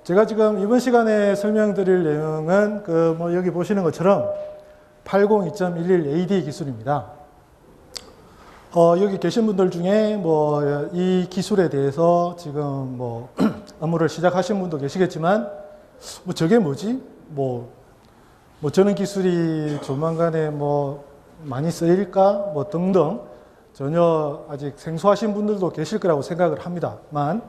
제가 지금 이번 시간에 설명드릴 내용은 여기 보시는 것처럼 802.11AD 기술입니다. 여기 계신 분들 중에 이 기술에 대해서 지금 업무를 시작하신 분도 계시겠지만, 저게 뭐지? 저는 기술이 조만간에 많이 쓰일까? 등등 전혀 아직 생소하신 분들도 계실 거라고 생각을 합니다만,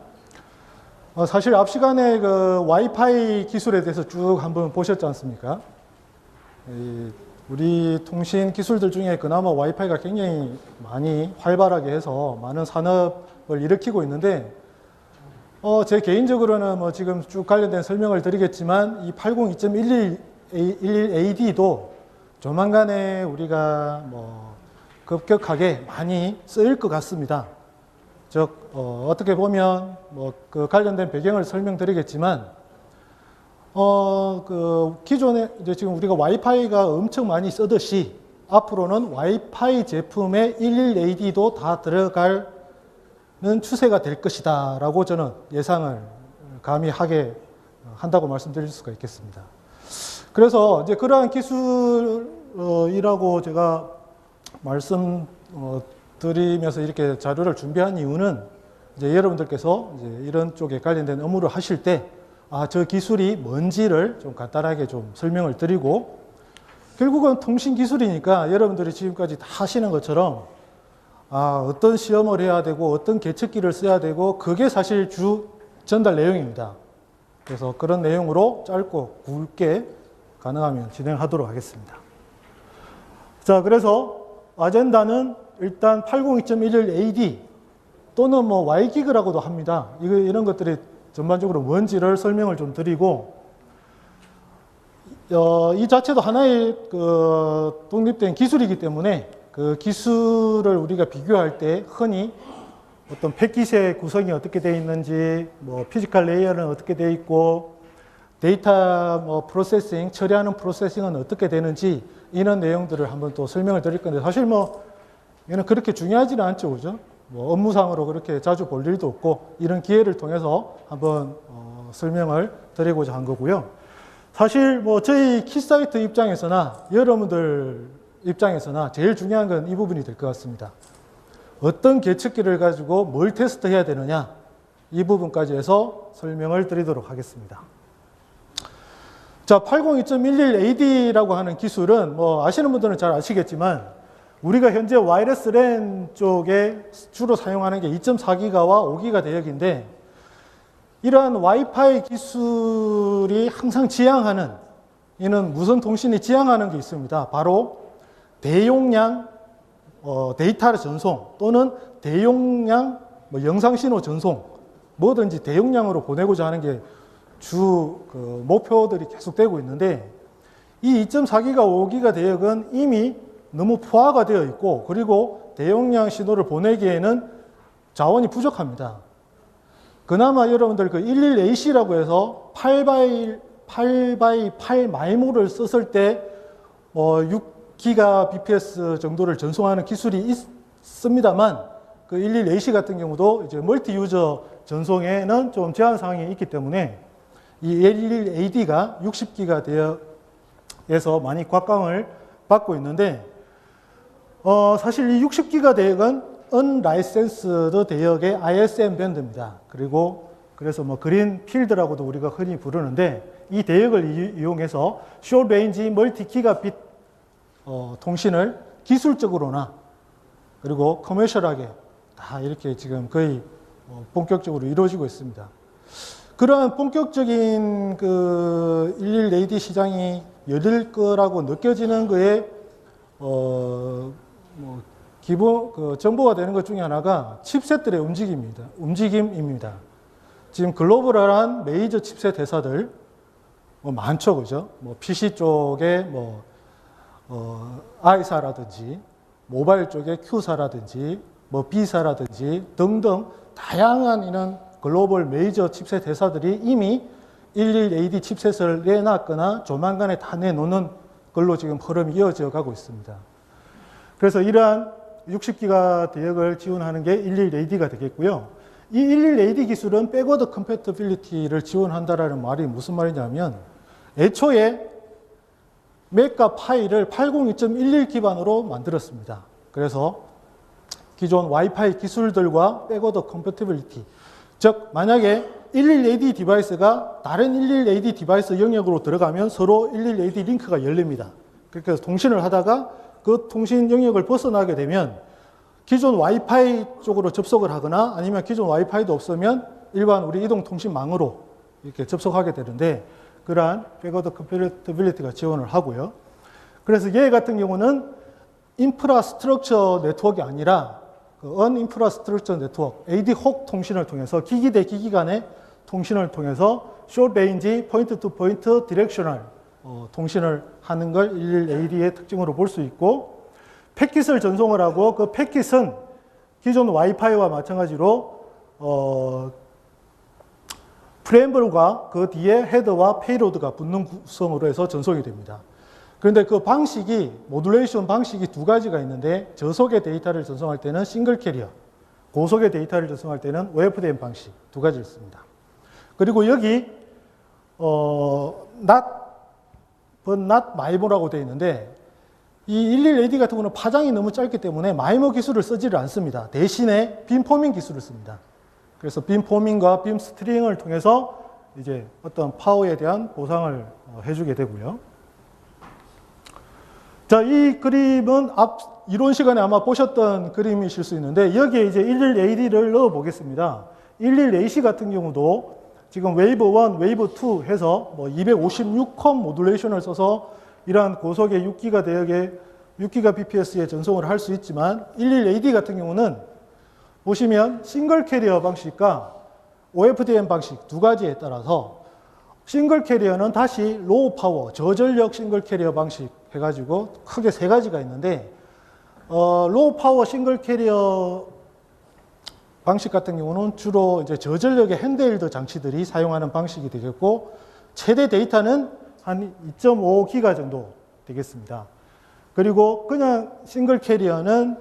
사실 앞 시간에 와이파이 기술에 대해서 쭉 한번 보셨지 않습니까? 우리 통신 기술들 중에 그나마 와이파이가 굉장히 많이 활발하게 해서 많은 산업을 일으키고 있는데, 제 개인적으로는 지금 쭉 관련된 설명을 드리겠지만, 이 802.11AD도 조만간에 우리가 급격하게 많이 쓰일 것 같습니다. 즉, 어떻게 보면 관련된 배경을 설명드리겠지만, 기존에 이제 지금 우리가 와이파이가 엄청 많이 쓰듯이 앞으로는 와이파이 제품에 11AD도 다 들어가는 추세가 될 것이다 라고 저는 예상을 감히 하게 한다고 말씀드릴 수가 있겠습니다. 그래서 이제 그러한 기술이라고 제가 말씀드리면서 이렇게 자료를 준비한 이유는, 이제 여러분들께서 이제 이런 쪽에 관련된 업무를 하실 때 저 기술이 뭔지를 좀 간단하게 좀 설명을 드리고, 결국은 통신 기술이니까 여러분들이 지금까지 다 하시는 것처럼 어떤 시험을 해야 되고 어떤 계측기를 써야 되고, 그게 사실 주 전달 내용입니다. 그래서 그런 내용으로 짧고 굵게 가능하면 진행하도록 하겠습니다. 자, 그래서 아젠다는 일단 802.11AD 또는 Y기그라고도 합니다. 이런 것들이 전반적으로 뭔지를 설명을 좀 드리고, 이 자체도 하나의 독립된 기술이기 때문에 그 기술을 우리가 비교할 때 흔히 어떤 패킷의 구성이 어떻게 되어 있는지, 피지컬 레이어는 어떻게 되어 있고, 데이터 프로세싱, 처리하는 프로세싱은 어떻게 되는지, 이런 내용들을 한번 또 설명을 드릴 건데, 사실 얘는 그렇게 중요하지는 않죠, 그죠? 업무상으로 그렇게 자주 볼 일도 없고, 이런 기회를 통해서 한번 설명을 드리고자 한 거고요. 사실 저희 키사이트 입장에서나 여러분들 입장에서나 제일 중요한 건 이 부분이 될 것 같습니다. 어떤 계측기를 가지고 뭘 테스트해야 되느냐, 이 부분까지 해서 설명을 드리도록 하겠습니다. 자, 802.11AD라고 하는 기술은 아시는 분들은 잘 아시겠지만, 우리가 현재 와이어리스 랜 쪽에 주로 사용하는 게 2.4기가와 5기가 대역인데, 이러한 와이파이 기술이 항상 지향하는, 이는 무선 통신이 지향하는 게 있습니다. 바로 대용량 데이터 전송 또는 대용량 영상 신호 전송, 뭐든지 대용량으로 보내고자 하는 게 주 목표들이 계속되고 있는데, 이 2.4기가, 5기가 대역은 이미 너무 포화가 되어 있고, 그리고 대용량 신호를 보내기에는 자원이 부족합니다. 그나마 여러분들 11AC라고 해서 8x8 마이모를 썼을 때 6GBps 정도를 전송하는 기술이 있습니다만, 11AC 같은 경우도 이제 멀티 유저 전송에는 좀 제한 사항이 있기 때문에 이 11AD가 60기가 대역에서 많이 곽광을 받고 있는데, 사실 이 60기가 대역은 unlicensed 대역의 ISM 밴드입니다. 그래서 그린 필드라고도 우리가 흔히 부르는데, 이 대역을 이용해서 short range 멀티 기가빗 통신을 기술적으로나 그리고 커머셜하게 다 이렇게 지금 거의 본격적으로 이루어지고 있습니다. 그러한 본격적인 11AD 시장이 열릴 거라고 느껴지는 거에 기본 정보가 되는 것 중에 하나가 칩셋들의 움직임입니다. 지금 글로벌한 메이저 칩셋 회사들 많죠, 그죠? PC 쪽에 I사라든지, 모바일 쪽에 Q사라든지, B사라든지 등등 다양한 이런 글로벌 메이저 칩셋 회사들이 이미 11AD 칩셋을 내놨거나 조만간에 다 내놓는 걸로 지금 흐름이 이어져 가고 있습니다. 그래서 이러한 60기가 대역을 지원하는 게 11AD가 되겠고요. 이 11AD 기술은 백워드 컴패티빌리티를 지원한다라는 말이 무슨 말이냐면 애초에 맥과 파이를 802.11 기반으로 만들었습니다. 그래서 기존 와이파이 기술들과 백워드 컴패티빌리티, 즉 만약에 11AD 디바이스가 다른 11AD 디바이스 영역으로 들어가면 서로 11AD 링크가 열립니다. 그렇게 해서 통신을 하다가 그 통신 영역을 벗어나게 되면 기존 와이파이 쪽으로 접속을 하거나 아니면 기존 와이파이도 없으면 일반 우리 이동통신망으로 이렇게 접속하게 되는데 그러한 백워드 컴패티빌리티가 지원을 하고요. 그래서 얘 같은 경우는 인프라스트럭처 네트워크가 아니라 그 언인프라스트럭처 네트워크, AD-hoc 통신을 통해서 기기 대 기기 간의 통신을 통해서 숏레인지, 포인트 투 포인트, 디렉셔널 통신을 하는 걸 11AD의 특징으로 볼 수 있고 패킷을 전송을 하고 그 패킷은 기존 와이파이와 마찬가지로 프레임블과 그 뒤에 헤더와 페이로드가 붙는 구성으로 해서 전송이 됩니다. 그런데 그 방식이 모듈레이션 방식이 두 가지가 있는데 저속의 데이터를 전송할 때는 싱글 캐리어, 고속의 데이터를 전송할 때는 OFDM 방식 두 가지를 씁니다. 그리고 여기 not but not MIMO라고 되어 있는데 이 11AD 같은 경우는 파장이 너무 짧기 때문에 MIMO 기술을 쓰지를 않습니다. 대신에 빔포밍 기술을 씁니다. 그래서 빔포밍과 빔스트링을 통해서 이제 어떤 파워에 대한 보상을 해주게 되고요. 자, 이 그림은 이론 시간에 아마 보셨던 그림이실 수 있는데 여기에 이제 11AD를 넣어 보겠습니다. 11AC 같은 경우도 지금 웨이브 1, 웨이브 2 해서 뭐 256컴 모듈레이션을 써서 이러한 고속의 6기가 대역의 6기가 bps에 전송을 할 수 있지만 11AD 같은 경우는 보시면 싱글 캐리어 방식과 OFDM 방식 두 가지에 따라서 싱글 캐리어는 다시 로우 파워, 저전력 싱글 캐리어 방식 해가지고 크게 세 가지가 있는데 로우 파워 싱글 캐리어 방식 같은 경우는 주로 이제 저전력의 핸드헬드 장치들이 사용하는 방식이 되겠고 최대 데이터는 한 2.5기가 정도 되겠습니다. 그리고 그냥 싱글 캐리어는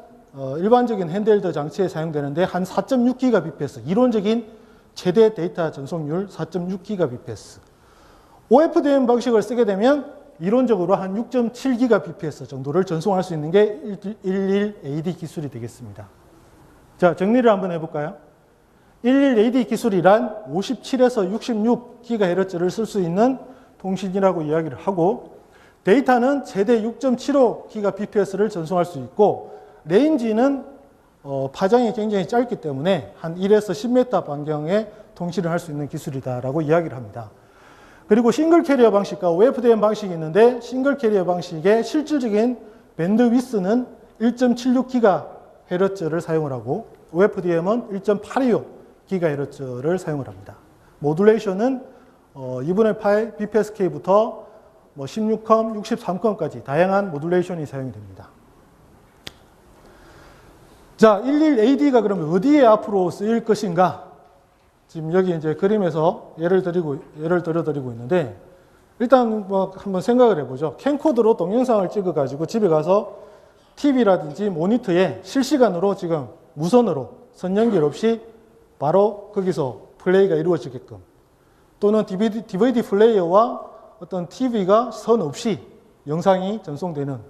일반적인 핸드헬드 장치에 사용되는데 한 4.6기가 bps, 이론적인 최대 데이터 전송률 4.6기가 bps. OFDM 방식을 쓰게 되면 이론적으로 한 6.7기가 bps 정도를 전송할 수 있는 게 11AD 기술이 되겠습니다. 자, 정리를 한번 해볼까요? 11AD 기술이란 57에서 66GHz를 쓸 수 있는 통신이라고 이야기를 하고 데이터는 최대 6.75GBps를 전송할 수 있고 레인지는 파장이 굉장히 짧기 때문에 한 1에서 10m 반경의 통신을 할 수 있는 기술이다라고 이야기를 합니다. 그리고 싱글 캐리어 방식과 OFDM 방식이 있는데 싱글 캐리어 방식의 실질적인 밴드 위스는 1.76GHz를 사용을 하고 OFDM은 1.825GHz를 사용을 합니다. 모듈레이션은 2분의 8 BPSK부터 16컴, 63컴까지 다양한 모듈레이션이 사용이 됩니다. 자, 11AD가 그러면 어디에 앞으로 쓰일 것인가? 지금 여기 이제 그림에서 예를 들어드리고 있는데 일단 뭐 한번 생각을 해보죠. 캠코더로 동영상을 찍어가지고 집에 가서 TV라든지 모니터에 실시간으로 지금 무선으로 선 연결 없이 바로 거기서 플레이가 이루어지게끔 또는 DVD 플레이어와 어떤 TV가 선 없이 영상이 전송되는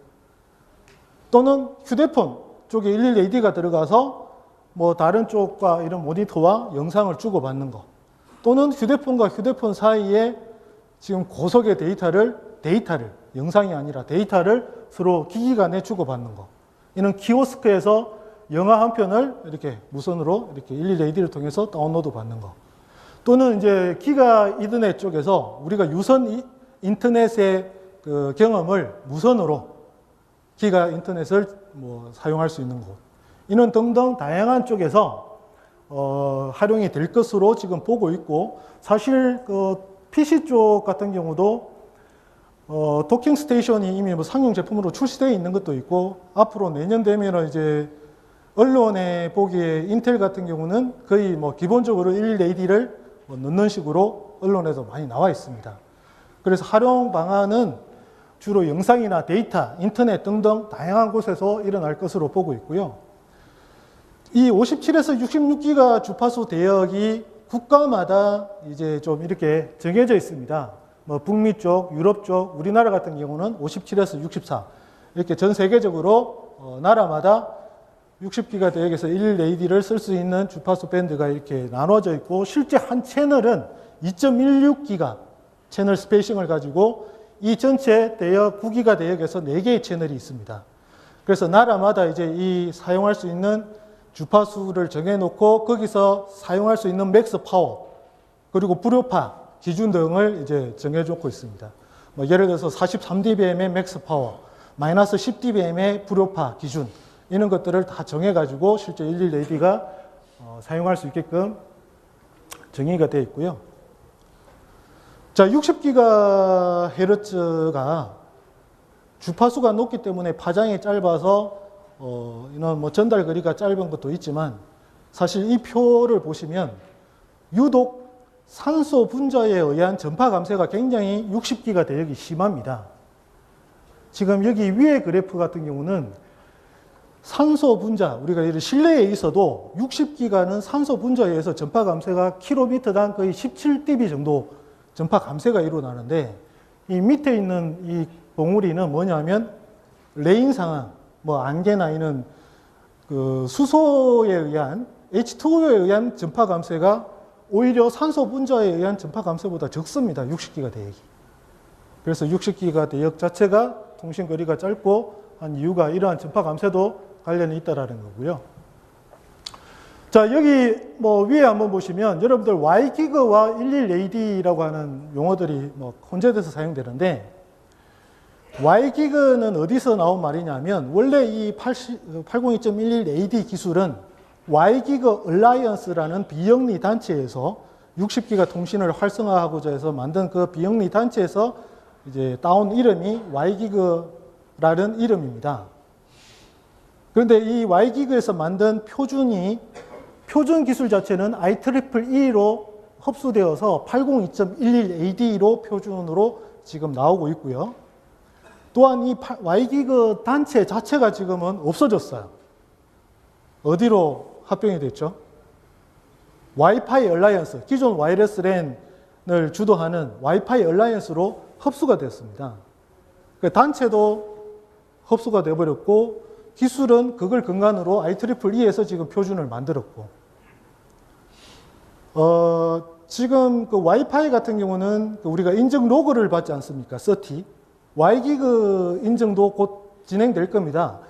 또는 휴대폰 쪽에 11AD가 들어가서 뭐 다른 쪽과 이런 모니터와 영상을 주고받는 거 또는 휴대폰과 휴대폰 사이에 지금 고속의 데이터를 영상이 아니라 데이터를 서로 기기 간에 주고받는 거 이는 키오스크에서 영화 한 편을 이렇게 무선으로 이렇게 11AD를 통해서 다운로드 받는 거 또는 이제 기가 이더넷 쪽에서 우리가 유선 인터넷의 그 경험을 무선으로 기가 인터넷을 뭐 사용할 수 있는 곳 이는 등등 다양한 쪽에서 활용이 될 것으로 지금 보고 있고 사실 그 PC 쪽 같은 경우도 도킹 스테이션이 이미 뭐 상용 제품으로 출시되어 있는 것도 있고 앞으로 내년 되면은 이제 언론에 보기에 인텔 같은 경우는 거의 뭐 기본적으로 11AD를 넣는 식으로 언론에도 많이 나와 있습니다. 그래서 활용 방안은 주로 영상이나 데이터, 인터넷 등등 다양한 곳에서 일어날 것으로 보고 있고요. 이 57에서 66기가 주파수 대역이 국가마다 이제 좀 이렇게 정해져 있습니다. 뭐 북미 쪽, 유럽 쪽, 우리나라 같은 경우는 57에서 64 이렇게 전 세계적으로 나라마다 60기가 대역에서 11AD를 쓸 수 있는 주파수 밴드가 이렇게 나눠져 있고, 실제 한 채널은 2.16기가 채널 스페이싱을 가지고 이 전체 대역 9기가 대역에서 4개의 채널이 있습니다. 그래서 나라마다 이제 이 사용할 수 있는 주파수를 정해놓고 거기서 사용할 수 있는 맥스 파워 그리고 불효파 기준 등을 이제 정해놓고 있습니다. 뭐 예를 들어서 43dBm의 맥스 파워, 마이너스 10dBm의 불효파 기준 이런 것들을 다 정해가지고 실제 11AD가 사용할 수 있게끔 정의가 되어 있고요. 자, 60GHz가 주파수가 높기 때문에 파장이 짧아서 이런 뭐 전달 거리가 짧은 것도 있지만, 사실 이 표를 보시면 유독 산소 분자에 의한 전파 감쇄가 굉장히 60기가 대역이 심합니다. 지금 여기 위에 그래프 같은 경우는 산소 분자, 우리가 이런 실내에 있어도 60기가는 산소 분자에 의해서 전파 감쇄가 킬로미터당 거의 17dB 정도 전파 감쇄가 일어나는데, 이 밑에 있는 이 봉우리는 뭐냐면 레인 상황, 뭐 안개나 이런 그 수소에 의한 H2O에 의한 전파 감쇄가 오히려 산소 분자에 의한 전파 감쇄보다 적습니다. 60기가 대역이. 그래서 60기가 대역 자체가 통신 거리가 짧고 한 이유가 이러한 전파 감쇄도 관련이 있다라는 거고요. 자, 여기 뭐 위에 한번 보시면 여러분들 Y기그와 11AD라고 하는 용어들이 뭐 혼재돼서 사용되는데, Y기그는 어디서 나온 말이냐면, 원래 이 802.11AD 기술은 Y기그 얼라이언스라는 비영리 단체에서 60기가 통신을 활성화하고자 해서 만든 그 비영리 단체에서 이제 따온 이름이 Y기그라는 이름입니다. 그런데 이 Y기그에서 만든 표준 기술 자체는 IEEE로 흡수되어서 802.11AD로 표준으로 지금 나오고 있고요. 또한 이 Y기그 단체 자체가 지금은 없어졌어요. 어디로 합병이 됐죠? 와이파이 얼라이언스, 기존 와이어리스 랜을 주도하는 와이파이 얼라이언스로 흡수가 됐습니다. 그 단체도 흡수가 되어버렸고, 기술은 그걸 근간으로 IEEE에서 지금 표준을 만들었고, 지금 그 와이파이 같은 경우는 우리가 인증 로그를 받지 않습니까? 서티. Y기그 인증도 곧 진행될 겁니다.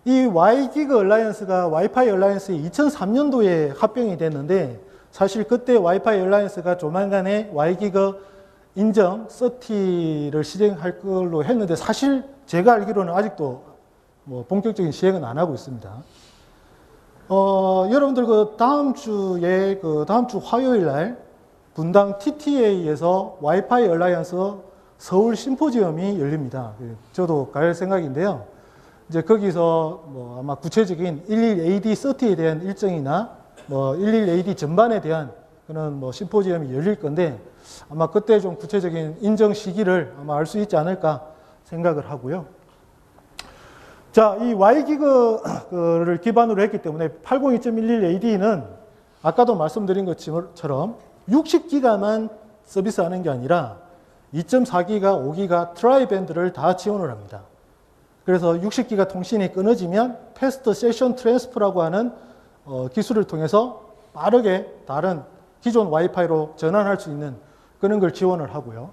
이 Y기그 얼라이언스가 와이파이 얼라이언스에 2003년도에 합병이 됐는데, 사실 그때 와이파이 얼라이언스가 조만간에 Y기그 인정 서티를 실행할 걸로 했는데, 사실 제가 알기로는 아직도 뭐 본격적인 시행은 안 하고 있습니다. 여러분들 그 다음 주 화요일 날 분당 TTA에서 와이파이 얼라이언스 서울 심포지엄이 열립니다. 저도 갈 생각인데요. 이제 거기서 뭐 아마 구체적인 11AD 서티에 대한 일정이나 뭐 11AD 전반에 대한 그런 뭐 심포지엄이 열릴 건데, 아마 그때 좀 구체적인 인정 시기를 아마 알 수 있지 않을까 생각을 하고요. 자, 이 Y기그를 기반으로 했기 때문에 802.11AD는 아까도 말씀드린 것처럼 60기가만 서비스하는 게 아니라 2.4기가, 5기가 트라이밴드를 다 지원을 합니다. 그래서 60기가 통신이 끊어지면 패스트 세션 트랜스퍼라고 하는 기술을 통해서 빠르게 다른 기존 와이파이로 전환할 수 있는 그런 걸 지원을 하고요.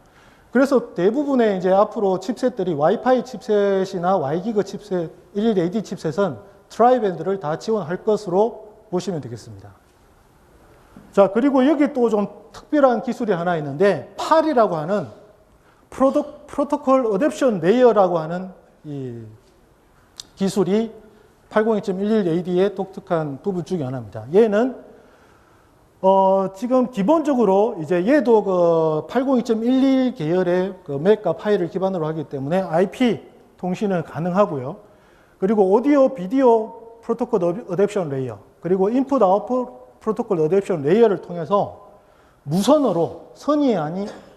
그래서 대부분의 이제 앞으로 칩셋들이 와이파이 칩셋이나 Y기그 칩셋, 11AD 칩셋은 트라이밴드를 다 지원할 것으로 보시면 되겠습니다. 자, 그리고 여기 또 좀 특별한 기술이 하나 있는데, PAR이라고 하는 프로토콜 어댑션 레이어라고 하는 이 기술이 802.11AD의 독특한 부분 중에 하나입니다. 얘는 지금 기본적으로 이제 얘도 그 802.11 계열의 그 맥과 파일을 기반으로 하기 때문에 IP 통신은 가능하고요. 그리고 오디오, 비디오 프로토콜 어댑션 레이어, 그리고 인풋 아웃풋 프로토콜 어댑션 레이어를 통해서 무선으로,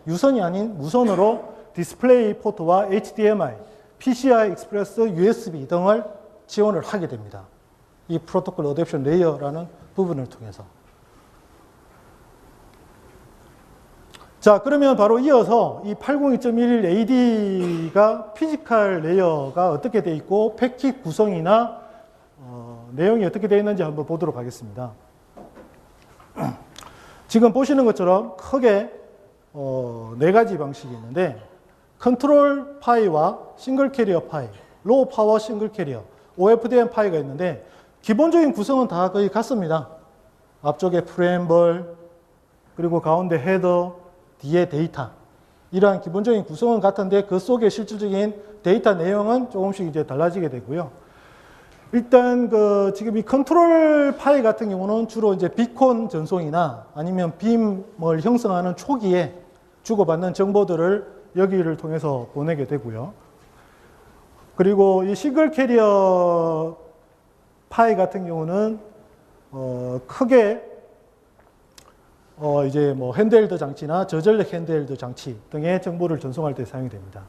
유선이 아닌 무선으로 디스플레이 포트와 HDMI, PCI 익스프레스, USB 등을 지원을 하게 됩니다. 이 프로토콜 어댑션 레이어라는 부분을 통해서. 자, 그러면 바로 이어서 이 802.11ad가 피지컬 레이어가 어떻게 되어 있고 패킷 구성이나 내용이 어떻게 되어 있는지 한번 보도록 하겠습니다. 지금 보시는 것처럼 크게 네 가지 방식이 있는데 컨트롤 파이와 싱글 캐리어 파이, 로우 파워 싱글 캐리어, OFDM 파이가 있는데 기본적인 구성은 다 거의 같습니다. 앞쪽에 프레임블, 그리고 가운데 헤더, 뒤에 데이터. 이러한 기본적인 구성은 같은데 그 속에 실질적인 데이터 내용은 조금씩 이제 달라지게 되고요. 일단 지금 이 컨트롤 파이 같은 경우는 주로 이제 비콘 전송이나 아니면 빔을 형성하는 초기에 주고받는 정보들을 여기를 통해서 보내게 되고요. 그리고 이 싱글 캐리어 파이 같은 경우는 크게 이제 뭐 핸드헬드 장치나 저전력 핸드헬드 장치 등의 정보를 전송할 때 사용이 됩니다.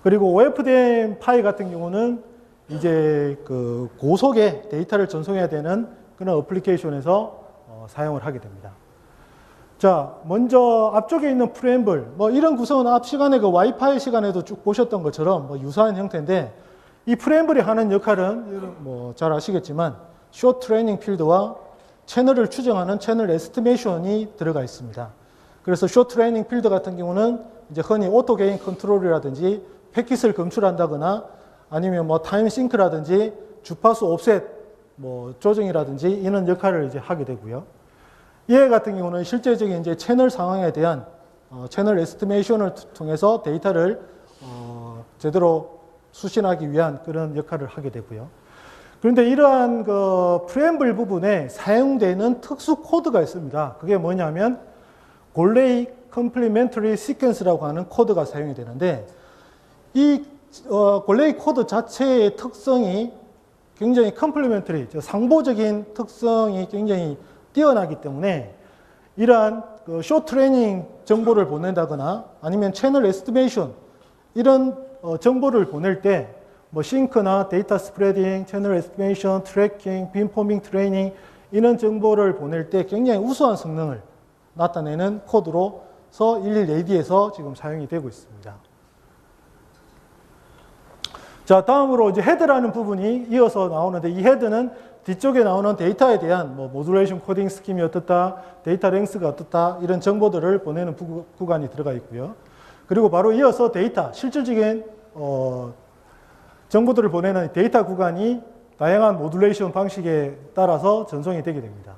그리고 OFDM 파이 같은 경우는 이제 그 고속의 데이터를 전송해야 되는 그런 어플리케이션에서 사용을 하게 됩니다. 자, 먼저 앞쪽에 있는 프레임블, 뭐 이런 구성은 앞 시간에 그 와이파이 시간에도 쭉 보셨던 것처럼 뭐 유사한 형태인데 이 프레임블이 하는 역할은 뭐 잘 아시겠지만 숏 트레이닝 필드와 채널을 추정하는 채널 에스티메이션이 들어가 있습니다. 그래서 숏 트레이닝 필드 같은 경우는 이제 흔히 오토 게인 컨트롤이라든지 패킷을 검출한다거나 아니면 뭐 타임 싱크라든지 주파수 옵셋 뭐 조정이라든지 이런 역할을 이제 하게 되고요. 얘 같은 경우는 실제적인 이제 채널 상황에 대한 채널 에스티메이션을 통해서 데이터를 제대로 수신하기 위한 그런 역할을 하게 되고요. 그런데 이러한 그 프레임블 부분에 사용되는 특수 코드가 있습니다. 그게 뭐냐면 골레이 컴플리멘터리 시퀀스라고 하는 코드가 사용이 되는데 이 골레이 코드 자체의 특성이 굉장히 컴플리멘터리, 상보적인 특성이 굉장히 뛰어나기 때문에 이러한 숏 트레이닝 정보를 보낸다거나 아니면 채널 에스티메이션 이런 정보를 보낼 때 뭐 싱크나 데이터 스프레딩, 채널 에스티메이션, 트래킹, 빔포밍 트레이닝 이런 정보를 보낼 때 굉장히 우수한 성능을 나타내는 코드로서 11AD에서 지금 사용이 되고 있습니다. 자, 다음으로 이제 헤드라는 부분이 이어서 나오는데 이 헤드는 뒤쪽에 나오는 데이터에 대한 뭐 모듈레이션 코딩 스킴이 어떻다, 데이터 랭스가 어떻다 이런 정보들을 보내는 구간이 들어가 있고요. 그리고 바로 이어서 데이터, 실질적인 정보들을 보내는 데이터 구간이 다양한 모듈레이션 방식에 따라서 전송이 되게 됩니다.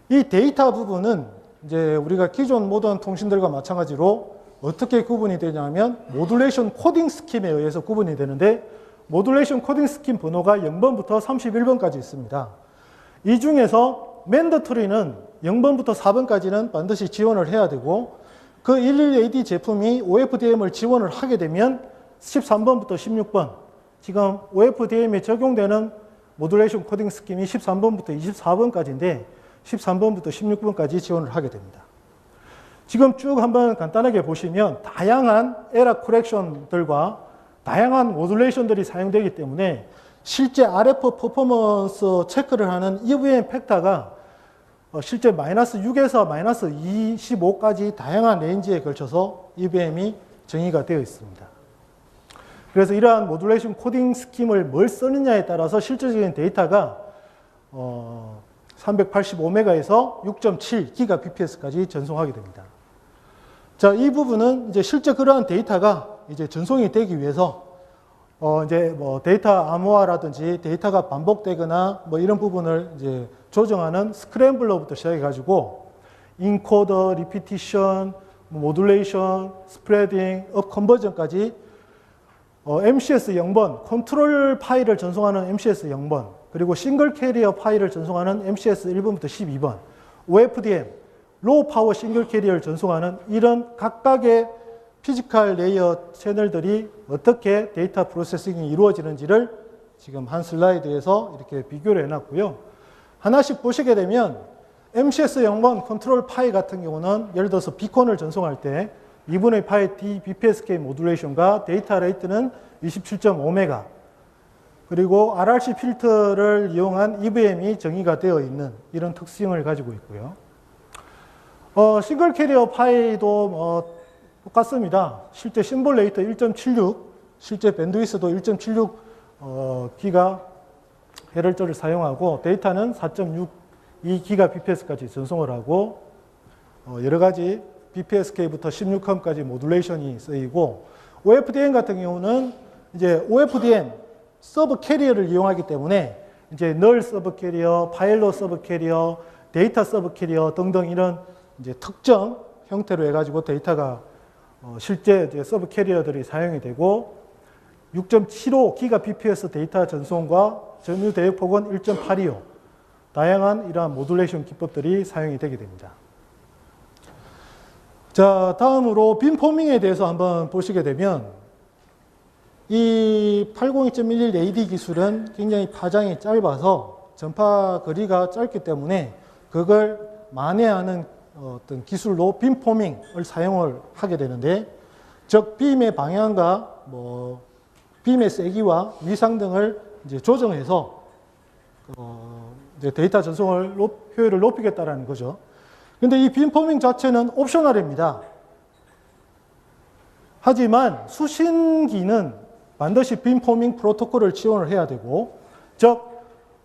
이 데이터 부분은 이제 우리가 기존 모든 통신들과 마찬가지로 어떻게 구분이 되냐면 모듈레이션 코딩 스킴에 의해서 구분이 되는데 모듈레이션 코딩 스킴 번호가 0번부터 31번까지 있습니다. 이 중에서 맨더토리는 0번부터 4번까지는 반드시 지원을 해야 되고 그 11AD 제품이 OFDM을 지원을 하게 되면 13번부터 16번 지금 OFDM에 적용되는 모듈레이션 코딩 스킴이 13번부터 24번까지인데 13번부터 16번까지 지원을 하게 됩니다. 지금 쭉 한번 간단하게 보시면 다양한 에러 코렉션들과 다양한 모듈레이션들이 사용되기 때문에 실제 RF 퍼포먼스 체크를 하는 EVM 팩터가 실제 마이너스 6에서 마이너스 25까지 다양한 레인지에 걸쳐서 EVM이 정의가 되어 있습니다. 그래서 이러한 모듈레이션 코딩 스킴을 뭘 쓰느냐에 따라서 실질적인 데이터가 385메가에서 6.7GBps까지 전송하게 됩니다. 자, 이 부분은 이제 실제 그러한 데이터가 이제 전송이 되기 위해서 이제 뭐 데이터 암호화라든지 데이터가 반복되거나 뭐 이런 부분을 이제 조정하는 스크램블러부터 시작해가지고 인코더, 리피티션, 모듈레이션, 스프레딩, 업 컨버전까지 MCS 0번, 컨트롤 파일을 전송하는 MCS 0번, 그리고 싱글 캐리어 파일을 전송하는 MCS 1번부터 12번, OFDM, 로우 파워 싱글 캐리어를 전송하는 이런 각각의 피지컬 레이어 채널들이 어떻게 데이터 프로세싱이 이루어지는지를 지금 한 슬라이드에서 이렇게 비교를 해놨고요. 하나씩 보시게 되면 MCS 0번 컨트롤 파일 같은 경우는 예를 들어서 비콘을 전송할 때 2분의 파이 D BPSK 모듈레이션과 데이터 레이트는 27.5메가 그리고 RRC 필터를 이용한 EVM이 정의가 되어 있는 이런 특징을 가지고 있고요. 싱글 캐리어 파이도 똑같습니다. 실제 심볼 레이트 1.76, 실제 밴드위스도 1.76 기가 헤럴츠를 사용하고 데이터는 4.62 기가 bps까지 전송을 하고 여러 가지 BPSK부터 16컴까지 모듈레이션이 쓰이고 OFDM 같은 경우는 이제 OFDM 서브 캐리어를 이용하기 때문에 이제 널 서브 캐리어, 파일럿 서브 캐리어, 데이터 서브 캐리어 등등 이런 이제 특정 형태로 해가지고 데이터가 실제 이제 서브 캐리어들이 사용이 되고 6.75 기가 bps 데이터 전송과 전류 대역폭은 1.825 다양한 이러한 모듈레이션 기법들이 사용이 되게 됩니다. 자, 다음으로 빔포밍에 대해서 한번 보시게 되면 이 802.11 AD 기술은 굉장히 파장이 짧아서 전파 거리가 짧기 때문에 그걸 만회하는 어떤 기술로 빔포밍을 사용을 하게 되는데, 즉 빔의 방향과 빔의 세기와 위상 등을 이제 조정해서 이제 데이터 전송을 효율을 높이겠다라는 거죠. 근데 이 빔포밍 자체는 옵셔널입니다. 하지만 수신기는 반드시 빔포밍 프로토콜을 지원을 해야 되고, 즉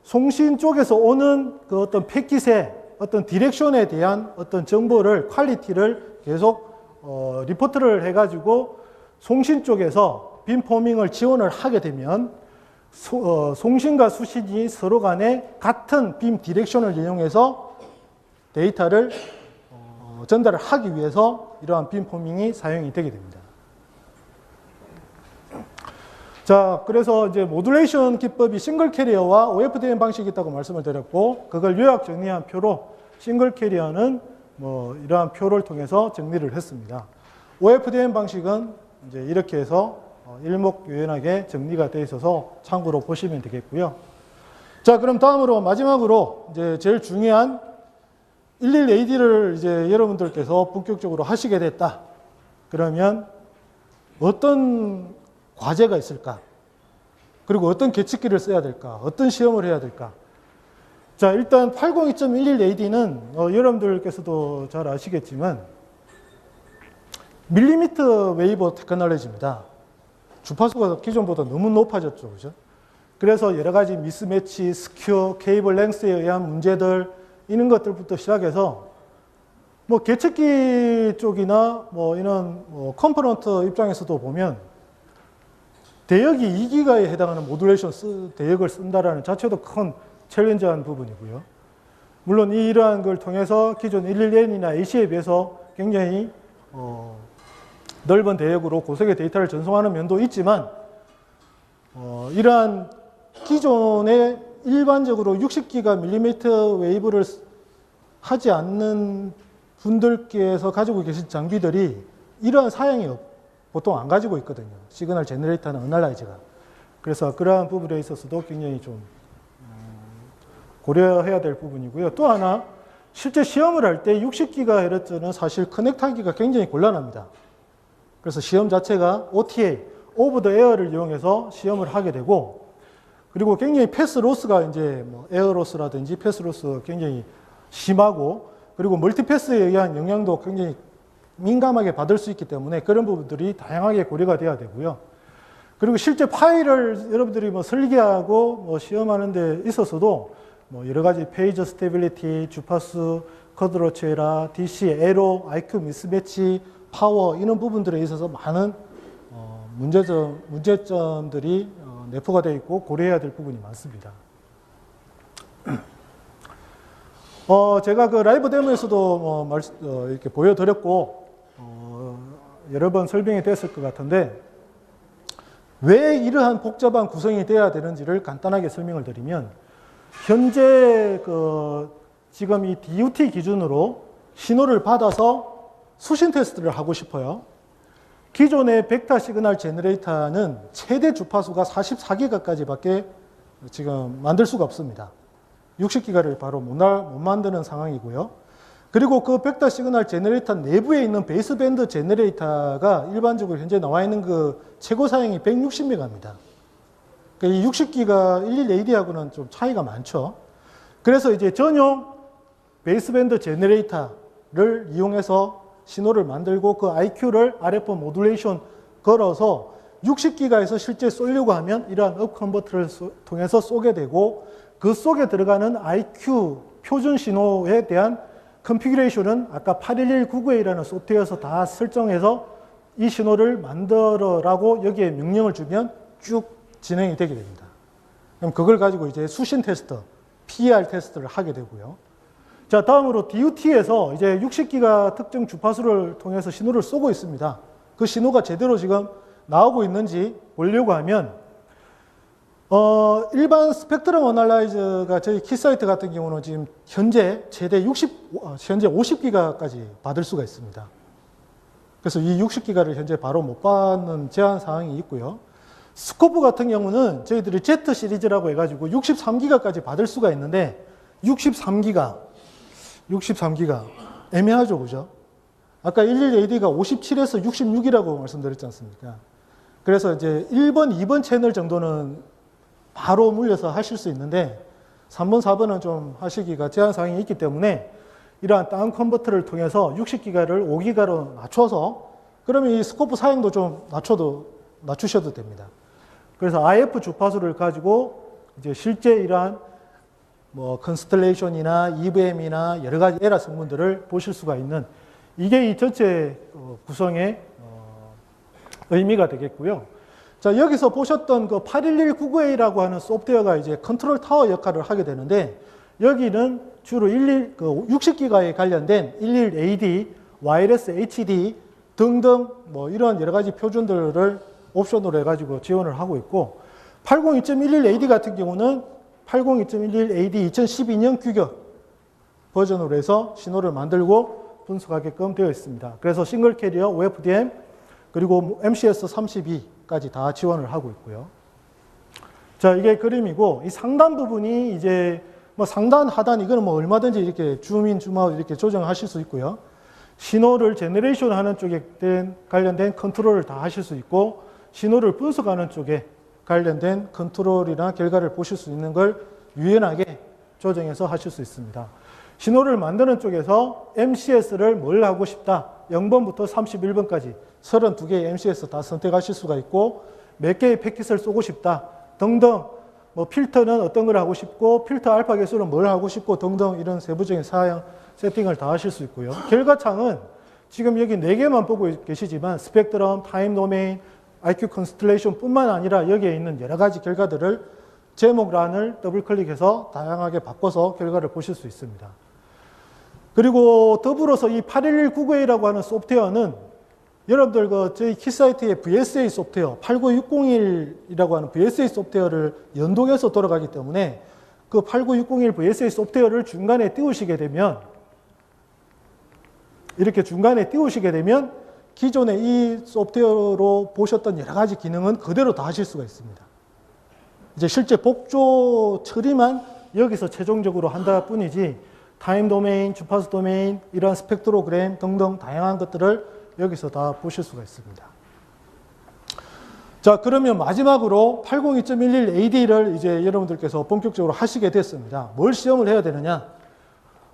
송신 쪽에서 오는 그 어떤 패킷의 어떤 디렉션에 대한 어떤 정보를 퀄리티를 계속 리포트를 해가지고 송신 쪽에서 빔포밍을 지원을 하게 되면 송신과 수신이 서로 간에 같은 빔 디렉션을 이용해서 데이터를 전달을 하기 위해서 이러한 빔포밍이 사용이 되게 됩니다. 자, 그래서 이제 모듈레이션 기법이 싱글 캐리어와 OFDM 방식이 있다고 말씀을 드렸고, 그걸 요약 정리한 표로 싱글 캐리어는 이러한 표를 통해서 정리를 했습니다. OFDM 방식은 이제 이렇게 해서 일목요연하게 정리가 되어 있어서 참고로 보시면 되겠고요. 자, 그럼 다음으로 마지막으로 이제 제일 중요한 11AD를 이제 여러분들께서 본격적으로 하시게 됐다. 그러면 어떤 과제가 있을까? 그리고 어떤 계측기를 써야 될까? 어떤 시험을 해야 될까? 자, 일단 802.11AD는 여러분들께서도 잘 아시겠지만 밀리미터 웨이브 테크놀로지입니다. 주파수가 기존보다 너무 높아졌죠. 그죠? 그래서 여러 가지 미스매치, 스큐, 케이블 랭스에 의한 문제들, 이런 것들부터 시작해서 계측기 쪽이나 이런 컴포넌트 입장에서도 보면 대역이 2기가에 해당하는 모듈레이션 대역을 쓴다라는 자체도 큰 챌린지한 부분이고요. 물론 이러한 걸 통해서 기존 11N이나 AC에 비해서 굉장히 넓은 대역으로 고속의 데이터를 전송하는 면도 있지만 이러한 기존의 일반적으로 60기가 밀리미터 웨이브를 하지 않는 분들께서 가지고 계신 장비들이 이러한 사양이 보통 안 가지고 있거든요. 시그널 제너레이터나 어널라이저가. 그래서 그러한 부분에 있어서도 굉장히 좀 고려해야 될 부분이고요. 또 하나, 실제 시험을 할 때 60GHz는 사실 커넥트하기가 굉장히 곤란합니다. 그래서 시험 자체가 OTA, 오브 더 에어를 이용해서 시험을 하게 되고, 그리고 굉장히 패스 로스가 이제 에어 로스라든지 패스 로스 굉장히 심하고, 그리고 멀티패스에 의한 영향도 굉장히 민감하게 받을 수 있기 때문에 그런 부분들이 다양하게 고려가 돼야 되고요. 그리고 실제 파일을 여러분들이 설계하고 시험하는 데 있어서도 여러 가지 페이저 스테빌리티, 주파수, 커드로체라, DC, 에러, IQ 미스매치, 파워 이런 부분들에 있어서 많은 문제점들이 내포가 되어 있고 고려해야 될 부분이 많습니다. 제가 그 라이브 데모에서도 이렇게 보여드렸고 여러 번 설명이 됐을 것 같은데, 왜 이러한 복잡한 구성이 돼야 되는지를 간단하게 설명을 드리면, 현재 지금 이 DUT 기준으로 신호를 받아서 수신 테스트를 하고 싶어요. 기존의 벡터 시그널 제너레이터는 최대 주파수가 44기가까지밖에 지금 만들 수가 없습니다. 60기가를 바로 못 만드는 상황이고요. 그리고 그 벡터 시그널 제너레이터 내부에 있는 베이스밴드 제너레이터가 일반적으로 현재 나와 있는 그 최고 사양이 160메가입니다. 이 60기가 11AD하고는 좀 차이가 많죠. 그래서 이제 전용 베이스밴드 제너레이터를 이용해서 신호를 만들고 그 IQ를 RF 모듈레이션 걸어서 60기가에서 실제 쏘려고 하면 이러한 업 컨버터를 통해서 쏘게 되고 그 속에 들어가는 IQ 표준 신호에 대한 컨피규레이션은 아까 81199A라는 소프트웨어에서 다 설정해서 이 신호를 만들어라고 여기에 명령을 주면 쭉 진행이 되게 됩니다. 그럼 그걸 가지고 이제 수신 테스트, PER 테스트를 하게 되고요. 자, 다음으로 DUT에서 이제 60기가 특정 주파수를 통해서 신호를 쏘고 있습니다. 그 신호가 제대로 지금 나오고 있는지 보려고 하면 일반 스펙트럼 어널라이저가 저희 키사이트 같은 경우는 지금 현재 최대 현재 50기가까지 받을 수가 있습니다. 그래서 이 60기가를 현재 바로 못 받는 제한 사항이 있고요. 스코프 같은 경우는 저희들이 Z 시리즈라고 해가지고 63기가까지 받을 수가 있는데 63기가 애매하죠, 그죠? 아까 11AD가 57에서 66이라고 말씀드렸지 않습니까? 그래서 이제 1번, 2번 채널 정도는 바로 물려서 하실 수 있는데 3번, 4번은 좀 하시기가 제한 사항이 있기 때문에 이러한 다운 컨버터를 통해서 60기가를 5기가로 낮춰서 그러면 이 스코프 사용도 좀 낮추셔도 됩니다. 그래서 IF 주파수를 가지고 이제 실제 이러한 뭐 컨스텔레이션이나 EVM이나 여러 가지 에라 성분들을 보실 수가 있는 이게 이 전체 구성의 의미가 되겠고요. 자, 여기서 보셨던 그 81199A라고 하는 소프트웨어가 이제 컨트롤 타워 역할을 하게 되는데 여기는 주로 60기가에 관련된 11AD, 와이어리스 HD 등등 뭐 이런 여러 가지 표준들을 옵션으로 해가지고 지원을 하고 있고 802.11AD 같은 경우는 802.11AD 2012년 규격 버전으로 해서 신호를 만들고 분석하게끔 되어 있습니다. 그래서 싱글 캐리어, OFDM, 그리고 MCS 32까지 다 지원을 하고 있고요. 자, 이게 그림이고, 이 상단 부분이 이제 뭐 상단, 하단, 이거는 뭐 얼마든지 이렇게 줌인, 줌아웃 이렇게 조정하실 수 있고요. 신호를 제너레이션 하는 쪽에 관련된 컨트롤을 다 하실 수 있고, 신호를 분석하는 쪽에 관련된 컨트롤이나 결과를 보실 수 있는 걸 유연하게 조정해서 하실 수 있습니다. 신호를 만드는 쪽에서 MCS를 뭘 하고 싶다. 0번부터 31번까지 32개의 MCS 다 선택하실 수가 있고 몇 개의 패킷을 쏘고 싶다 등등 뭐 필터는 어떤 걸 하고 싶고 필터 알파 개수는 뭘 하고 싶고 등등 이런 세부적인 사양 세팅을 다 하실 수 있고요. 결과창은 지금 여기 4개만 보고 계시지만 스펙트럼, 타임 도메인, IQ 컨스텔레이션 뿐만 아니라 여기에 있는 여러 가지 결과들을 제목란을 더블 클릭해서 다양하게 바꿔서 결과를 보실 수 있습니다. 그리고 더불어서 이 81199A라고 하는 소프트웨어는 여러분들 저희 키사이트의 VSA 소프트웨어 89601이라고 하는 VSA 소프트웨어를 연동해서 돌아가기 때문에 그 89601 VSA 소프트웨어를 중간에 띄우시게 되면 이렇게 중간에 띄우시게 되면 기존에 이 소프트웨어로 보셨던 여러 가지 기능은 그대로 다 하실 수가 있습니다. 이제 실제 복조 처리만 여기서 최종적으로 한다 뿐이지 타임 도메인, 주파수 도메인, 이러한 스펙트로그램 등등 다양한 것들을 여기서 다 보실 수가 있습니다. 자, 그러면 마지막으로 802.11AD를 이제 여러분들께서 본격적으로 하시게 됐습니다. 뭘 시험을 해야 되느냐?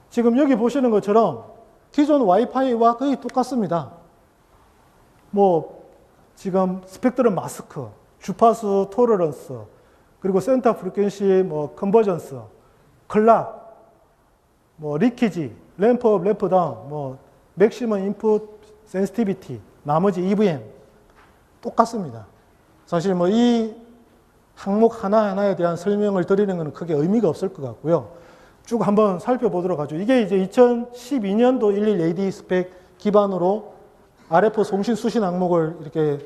지금 여기 보시는 것처럼 기존 와이파이와 거의 똑같습니다. 뭐, 지금 스펙트럼 마스크, 주파수 토러런스, 그리고 센터 프리퀀시 뭐 컨버전스, 클락, 뭐 리키지, 램프업, 램프다운, 뭐 맥시멈 인풋 센시티비티, 나머지 EVM 똑같습니다. 사실 뭐 이 항목 하나하나에 대한 설명을 드리는 것은 크게 의미가 없을 것 같고요. 쭉 한번 살펴보도록 하죠. 이게 이제 2012년도 11AD 스펙 기반으로 RF 송신 수신 항목을 이렇게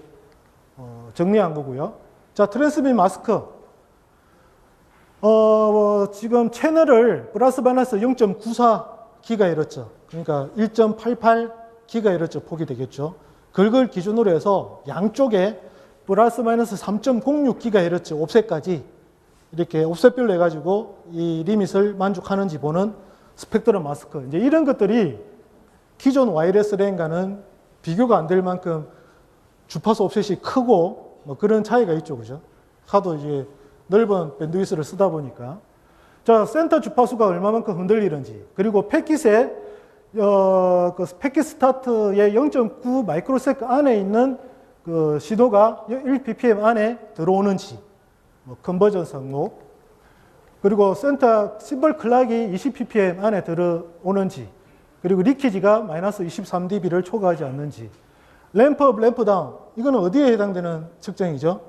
정리한 거고요. 자, 트랜스밋 마스크. 지금 채널을 플러스 마이너스 0.94GHz, 그러니까 1.88GHz 폭이 되겠죠. 그걸 기준으로 해서 양쪽에 플러스 마이너스 3.06GHz 옵셋까지 이렇게 옵셋별로 해가지고 이 리밋을 만족하는지 보는 스펙트럼 마스크. 이제 이런 것들이 기존 와이어리스 랜과는 비교가 안 될 만큼 주파수 옵셋이 크고 뭐 그런 차이가 있죠, 그죠? 하도 이제 넓은 밴드위스를 쓰다 보니까. 자, 센터 주파수가 얼마만큼 흔들리는지, 그리고 패킷의 그 패킷 스타트의 0.9 마이크로세컨드 안에 있는 그 신호가 1ppm 안에 들어오는지, 뭐 컨버전스 항목, 그리고 센터 심벌 클락이 20ppm 안에 들어오는지, 그리고 리키지가 마이너스 23dB를 초과하지 않는지, 램프업, 램프다운, 이거는 어디에 해당되는 측정이죠?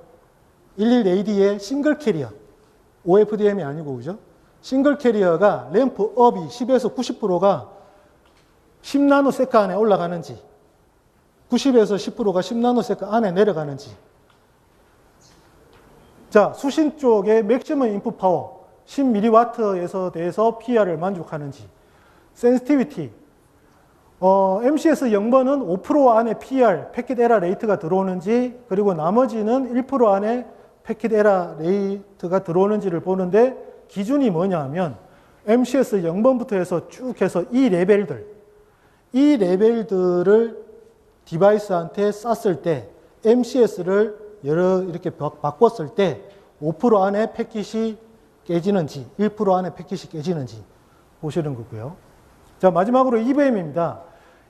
11AD의 싱글 캐리어, OFDM이 아니고, 그죠? 싱글 캐리어가 램프업이 10에서 90%가 10나노세컨드 안에 올라가는지, 90에서 10%가 10나노세컨드 안에 내려가는지. 자, 수신 쪽의 맥시멈 인풋 파워, 10mW에서 대해서 PR을 만족하는지. 센시티비티, MCS 0번은 5% 안에 PR, 패킷 에러 레이트가 들어오는지, 그리고 나머지는 1% 안에 패킷 에러 레이트가 들어오는지를 보는데, 기준이 뭐냐 하면 MCS 0번부터 해서 쭉 해서 이 레벨들을 디바이스한테 쐈을 때, MCS를 이렇게 바꿨을 때 5% 안에 패킷이 깨지는지, 1% 안에 패킷이 깨지는지 보시는 거고요. 자, 마지막으로 EVM입니다.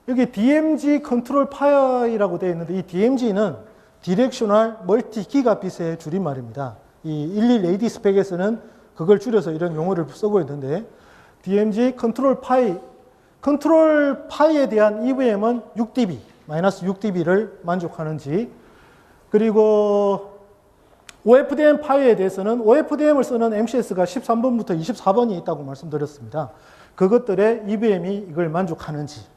여기 DMG 컨트롤 파이라고 되어 있는데, 이 DMG는 디렉셔널 멀티 기가빗의 줄임말입니다. 이 11AD 스펙에서는 그걸 줄여서 이런 용어를 쓰고 있는데, DMG 컨트롤 파이에 대한 EVM은 6dB, 마이너스 6dB를 만족하는지, 그리고 OFDM 파이에 대해서는 OFDM을 쓰는 MCS가 13번부터 24번이 있다고 말씀드렸습니다. 그것들의 EVM이 이걸 만족하는지.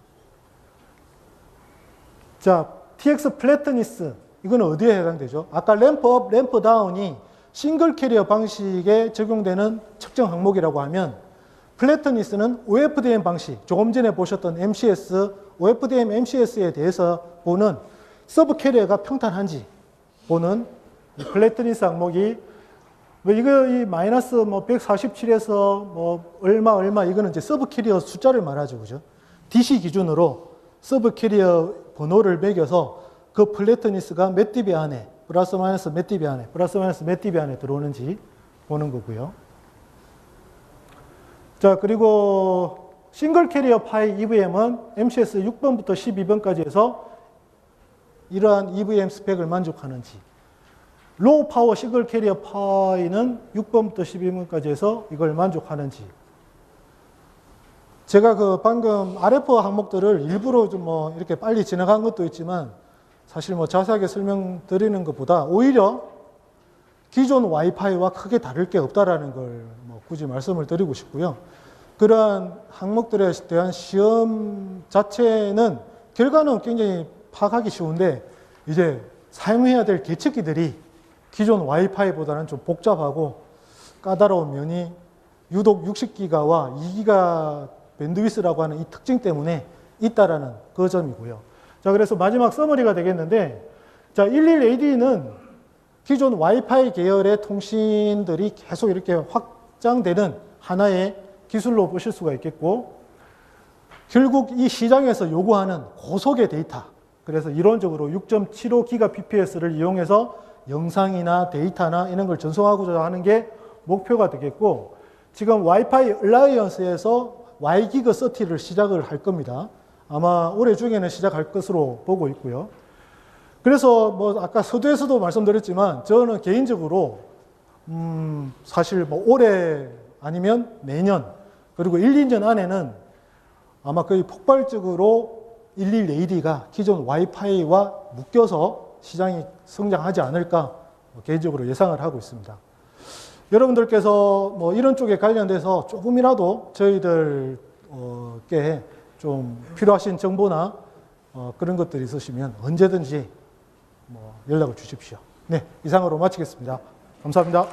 자, TX 플래트니스, 이건 어디에 해당되죠? 아까 램프업, 램프다운이 싱글 캐리어 방식에 적용되는 측정 항목이라고 하면, 플래트니스는 OFDM 방식, 조금 전에 보셨던 MCS, OFDM MCS에 대해서 보는 서브 캐리어가 평탄한지 보는 플래트니스 항목이, 이거 이 마이너스 뭐 147에서 뭐 얼마 이거는 이제 서브 캐리어 숫자를 말하죠, 그죠? DC 기준으로 서브 캐리어 번호를 매겨서 그 플래트니스가 몇 dB 안에, 플러스 마이너스 몇 dB 안에, 플러스 마이너스 몇 dB 안에 들어오는지 보는 거고요. 자, 그리고 싱글 캐리어 파이 EVM은 MCS 6번부터 12번까지 해서 이러한 EVM 스펙을 만족하는지, 로우 파워 싱글 캐리어 파이는 6번부터 12번까지 해서 이걸 만족하는지. 제가 그 방금 RF 항목들을 일부러 좀 뭐 이렇게 빨리 지나간 것도 있지만, 사실 뭐 자세하게 설명드리는 것보다 오히려 기존 와이파이와 크게 다를 게 없다라는 걸 뭐 굳이 말씀을 드리고 싶고요. 그러한 항목들에 대한 시험 자체는 결과는 굉장히 파악하기 쉬운데, 이제 사용해야 될 계측기들이 기존 와이파이보다는 좀 복잡하고 까다로운 면이 유독 60기가와 2기가 밴드위스라고 하는 이 특징 때문에 있다라는 그 점이고요. 자, 그래서 마지막 서머리가 되겠는데, 자, 11AD는 기존 와이파이 계열의 통신들이 계속 이렇게 확장되는 하나의 기술로 보실 수가 있겠고, 결국 이 시장에서 요구하는 고속의 데이터, 그래서 이론적으로 6.75GBps를 이용해서 영상이나 데이터나 이런 걸 전송하고자 하는 게 목표가 되겠고, 지금 와이파이 얼라이언스에서 Y기가 30를 시작을 할 겁니다. 아마 올해 중에는 시작할 것으로 보고 있고요. 그래서 뭐 아까 서두에서도 말씀드렸지만, 저는 개인적으로 사실 뭐 올해 아니면 내년, 그리고 1, 2년 안에는 아마 거의 폭발적으로 11AD가 기존 와이파이와 묶여서 시장이 성장하지 않을까 개인적으로 예상을 하고 있습니다. 여러분들께서 뭐 이런 쪽에 관련돼서 조금이라도 저희들께 좀 필요하신 정보나 그런 것들이 있으시면 언제든지 뭐 연락을 주십시오. 네, 이상으로 마치겠습니다. 감사합니다.